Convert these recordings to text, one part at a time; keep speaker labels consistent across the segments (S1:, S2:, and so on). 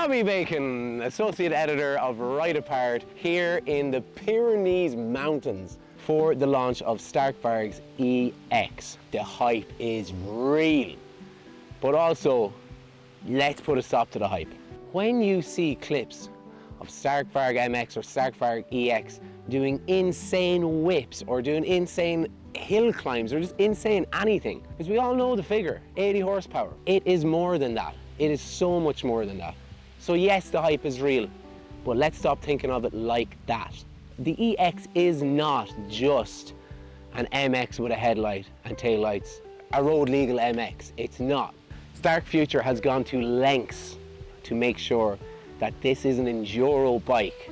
S1: Robbie Bacon, Associate Editor of RideApart, here in the Pyrenees mountains for the launch of Stark Varg EX. The hype is real, but also let's put a stop to the hype. When you see clips of Stark Varg MX or Stark Varg EX doing insane whips or doing insane hill climbs or just insane anything, because we all know the figure, 80 horsepower. It is more than that. It is so much more than that. So yes, the hype is real, but let's stop thinking of it like that. The EX is not just an MX with a headlight and taillights, a road legal MX. It's not. Stark Future has gone to lengths to make sure that this is an enduro bike,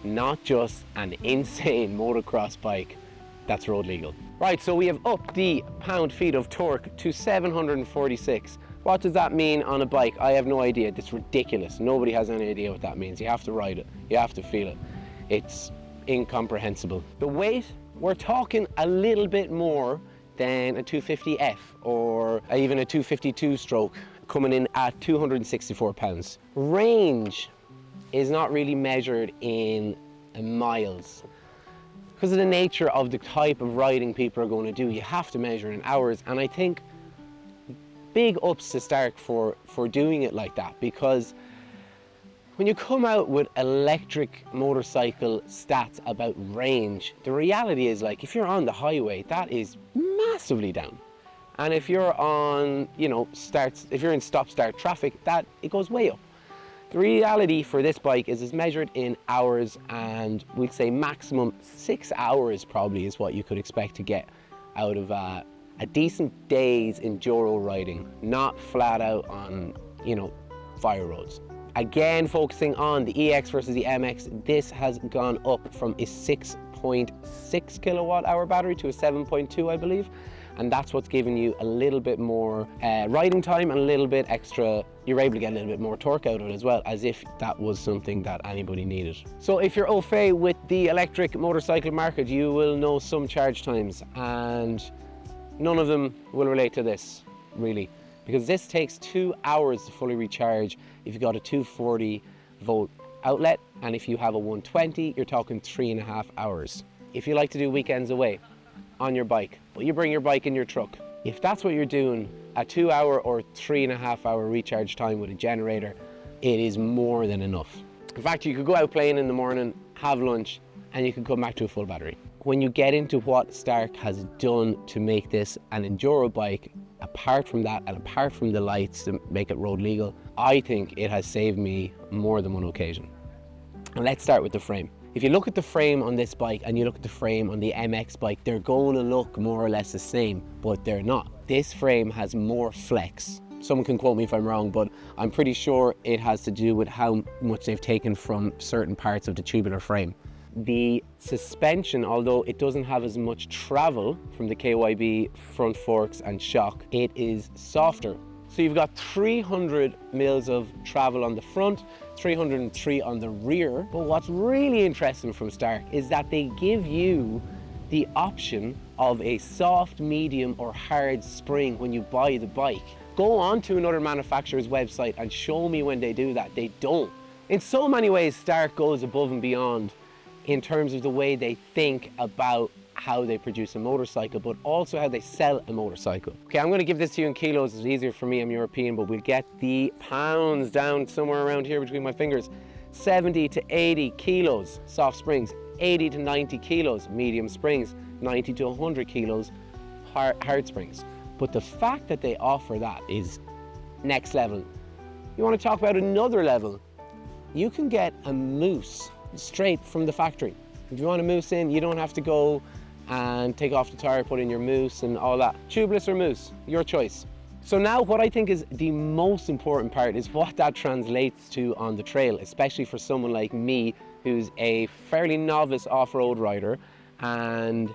S1: not just an insane motocross bike that's road legal. Right, so we have upped the pound-feet of torque to 746. What does that mean on a bike? I have no idea. It's ridiculous. Nobody has any idea what that means. You have to ride it. You have to feel it. It's incomprehensible. The weight, we're talking a little bit more than a 250F or even a 252 stroke, coming in at 264 pounds. Range is not really measured in miles. Because of the nature of the type of riding people are going to do, you have to measure in hours, and I think big ups to Stark for doing it like that, because when you come out with electric motorcycle stats about range, the reality is, like, if you're on the highway, that is massively down. And if you're on, if you're in stop-start traffic, it goes way up. The reality for this bike is it's measured in hours, and we'd say maximum 6 hours probably is what you could expect to get out of a decent day's enduro riding, not flat out on, fire roads. Again, focusing on the EX versus the MX, this has gone up from a 6.6 kilowatt hour battery to a 7.2, I believe. And that's what's giving you a little bit more riding time and a little bit extra. You're able to get a little bit more torque out of it as well, as if that was something that anybody needed. So if you're au fait with the electric motorcycle market, you will know some charge times, and none of them will relate to this, really, because this takes 2 hours to fully recharge if you've got a 240 volt outlet, and if you have a 120, you're talking 3.5 hours. If you like to do weekends away on your bike, but you bring your bike in your truck, if that's what you're doing, a 2 hour or 3.5 hour recharge time with a generator, it is more than enough. In fact, you could go out playing in the morning, have lunch, and you can come back to a full battery. When you get into what Stark has done to make this an enduro bike, apart from that and apart from the lights to make it road legal, I think it has saved me more than one occasion. And let's start with the frame. If you look at the frame on this bike and you look at the frame on the MX bike, they're going to look more or less the same, but they're not. This frame has more flex. Someone can quote me if I'm wrong, but I'm pretty sure it has to do with how much they've taken from certain parts of the tubular frame. The suspension, although it doesn't have as much travel from the KYB front forks and shock, it is softer. So you've got 300 mils of travel on the front, 303 on the rear. But what's really interesting from Stark is that they give you the option of a soft, medium or hard spring when you buy the bike. Go on to another manufacturer's website and show me when they do that. They don't. In so many ways, Stark goes above and beyond in terms of the way they think about how they produce a motorcycle, but also how they sell a motorcycle. Okay, I'm going to give this to you in kilos. It's easier for me, I'm European, but we'll get the pounds down somewhere around here between my fingers. 70 to 80 kilos soft springs, 80 to 90 kilos medium springs, 90 to 100 kilos hard springs. But the fact that they offer that is next level. You want to talk about another level? You can get a mousse straight from the factory. If you want a mousse in, you don't have to go and take off the tire, put in your mousse and all that. Tubeless or mousse, your choice. So now what I think is the most important part is what that translates to on the trail, especially for someone like me who's a fairly novice off-road rider, and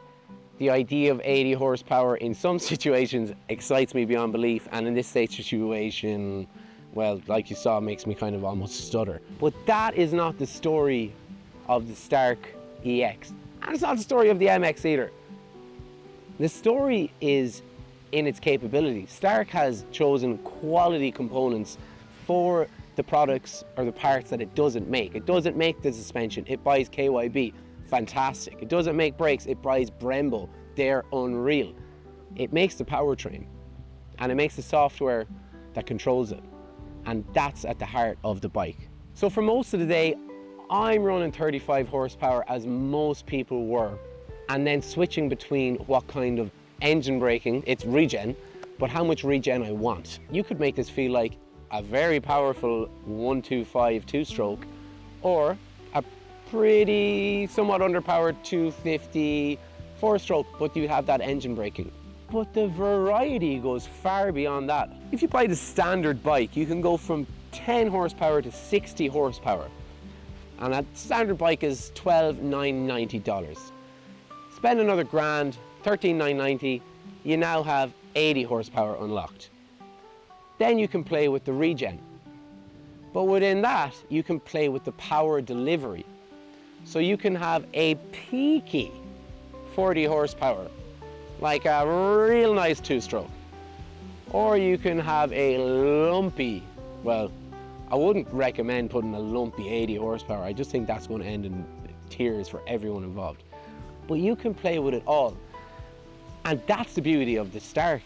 S1: the idea of 80 horsepower in some situations excites me beyond belief, and in this situation, well, like you saw, makes me kind of almost stutter. But that is not the story of the Stark EX. And it's not the story of the MX either. The story is in its capability. Stark has chosen quality components for the products or the parts that it doesn't make. It doesn't make the suspension, it buys KYB, fantastic. It doesn't make brakes, it buys Brembo, they're unreal. It makes the powertrain and it makes the software that controls it. And that's at the heart of the bike. So for most of the day, I'm running 35 horsepower as most people were, and then switching between what kind of engine braking, it's regen, but how much regen I want. You could make this feel like a very powerful 125 two-stroke, or a pretty somewhat underpowered 250 four-stroke, but you have that engine braking. But the variety goes far beyond that. If you buy the standard bike, you can go from 10 horsepower to 60 horsepower. And that standard bike is $12,990. Spend another grand, $13,990, you now have 80 horsepower unlocked. Then you can play with the regen. But within that, you can play with the power delivery. So you can have a peaky 40 horsepower, like a real nice two-stroke. Or you can have a lumpy, well, I wouldn't recommend putting a lumpy 80 horsepower. I just think that's going to end in tears for everyone involved. But you can play with it all. And that's the beauty of the Stark.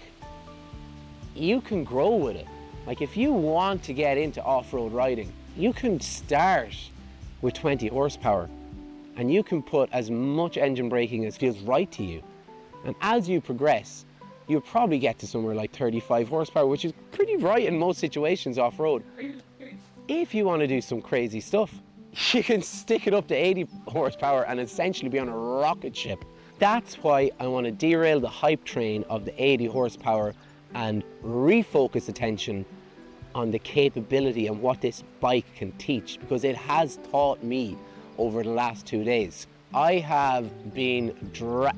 S1: You can grow with it. Like if you want to get into off-road riding, you can start with 20 horsepower and you can put as much engine braking as feels right to you. And as you progress, you'll probably get to somewhere like 35 horsepower, which is pretty right in most situations off-road. If you want to do some crazy stuff, you can stick it up to 80 horsepower and essentially be on a rocket ship. That's why I want to derail the hype train of the 80 horsepower and refocus attention on the capability and what this bike can teach, because it has taught me over the last 2 days. I have been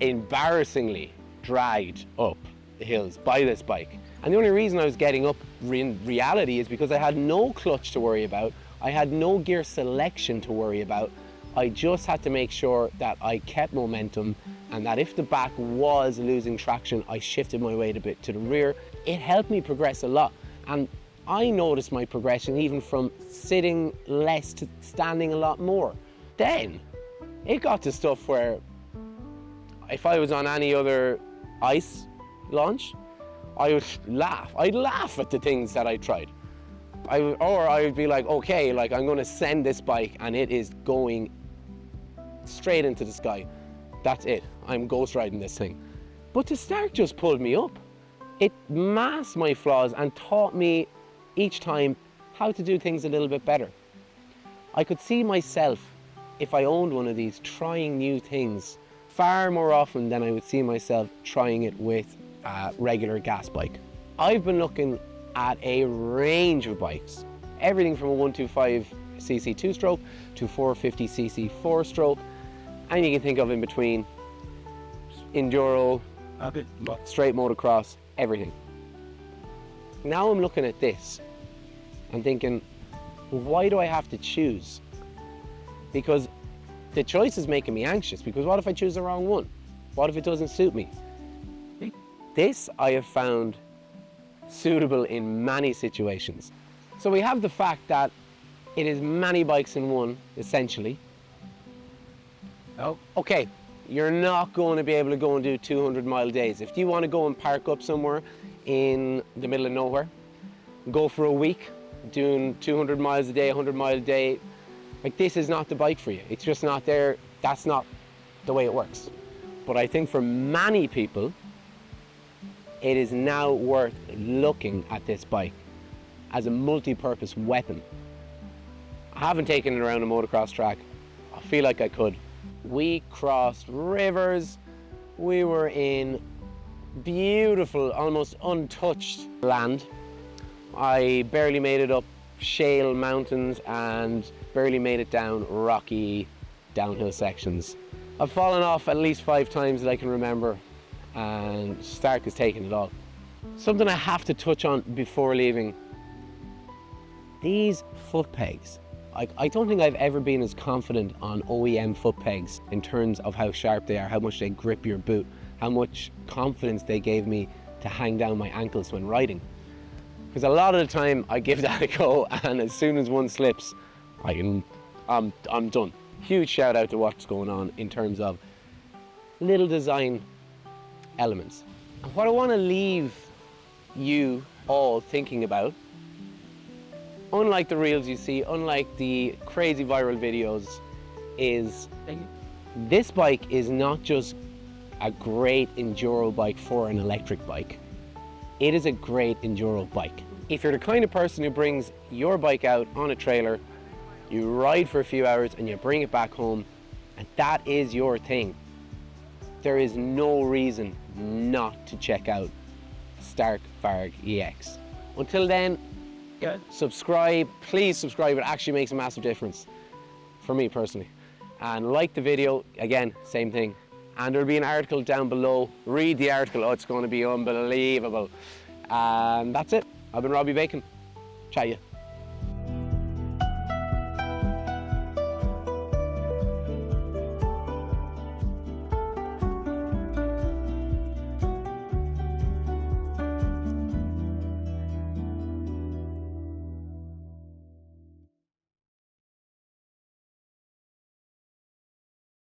S1: embarrassingly dragged up the hills by this bike. And the only reason I was getting up in reality is because I had no clutch to worry about. I had no gear selection to worry about. I just had to make sure that I kept momentum and that if the back was losing traction, I shifted my weight a bit to the rear. It helped me progress a lot. And I noticed my progression even from sitting less to standing a lot more. Then it got to stuff where if I was on any other ice launch, I would laugh. I'd laugh at the things that I tried. Or I would be like, okay, like I'm gonna send this bike and it is going straight into the sky. That's it, I'm ghost riding this thing. But the Stark just pulled me up. It masked my flaws and taught me each time how to do things a little bit better. I could see myself, if I owned one of these, trying new things far more often than I would see myself trying it with a regular gas bike. I've been looking at a range of bikes, everything from a 125cc two-stroke to 450cc four-stroke, and you can think of in between, enduro, straight motocross, everything. Now I'm looking at this and thinking, why do I have to choose? Because the choice is making me anxious, because what if I choose the wrong one? What if it doesn't suit me? This I have found suitable in many situations. So we have the fact that it is many bikes in one, essentially. Oh, okay, you're not going to be able to go and do 200-mile days. If you want to go and park up somewhere in the middle of nowhere, go for a week, doing 200 miles a day, 100 miles a day, like this is not the bike for you. It's just not there. That's not the way it works. But I think for many people, it is now worth looking at this bike as a multi-purpose weapon. I haven't taken it around a motocross track. I feel like I could. We crossed rivers. We were in beautiful, almost untouched land. I barely made it up shale mountains and barely made it down rocky downhill sections. I've fallen off at least 5 times that I can remember, and Stark has taken it all. Something I have to touch on before leaving. These foot pegs. I don't think I've ever been as confident on OEM foot pegs in terms of how sharp they are, how much they grip your boot, how much confidence they gave me to hang down my ankles when riding. Because a lot of the time I give that a go, and as soon as one slips, I'm done. Huge shout out to what's going on in terms of little design elements. And what I want to leave you all thinking about, unlike the reels you see, unlike the crazy viral videos, is this bike is not just a great enduro bike for an electric bike. It is a great enduro bike. If you're the kind of person who brings your bike out on a trailer, you ride for a few hours and you bring it back home, and that is your thing, there is no reason not to check out Stark Varg EX. Until then, subscribe, please subscribe. It actually makes a massive difference for me personally. And like the video, again, same thing. And there'll be an article down below. Read the article, oh, it's going to be unbelievable. And that's it. I've been Robbie Bacon. Chat you.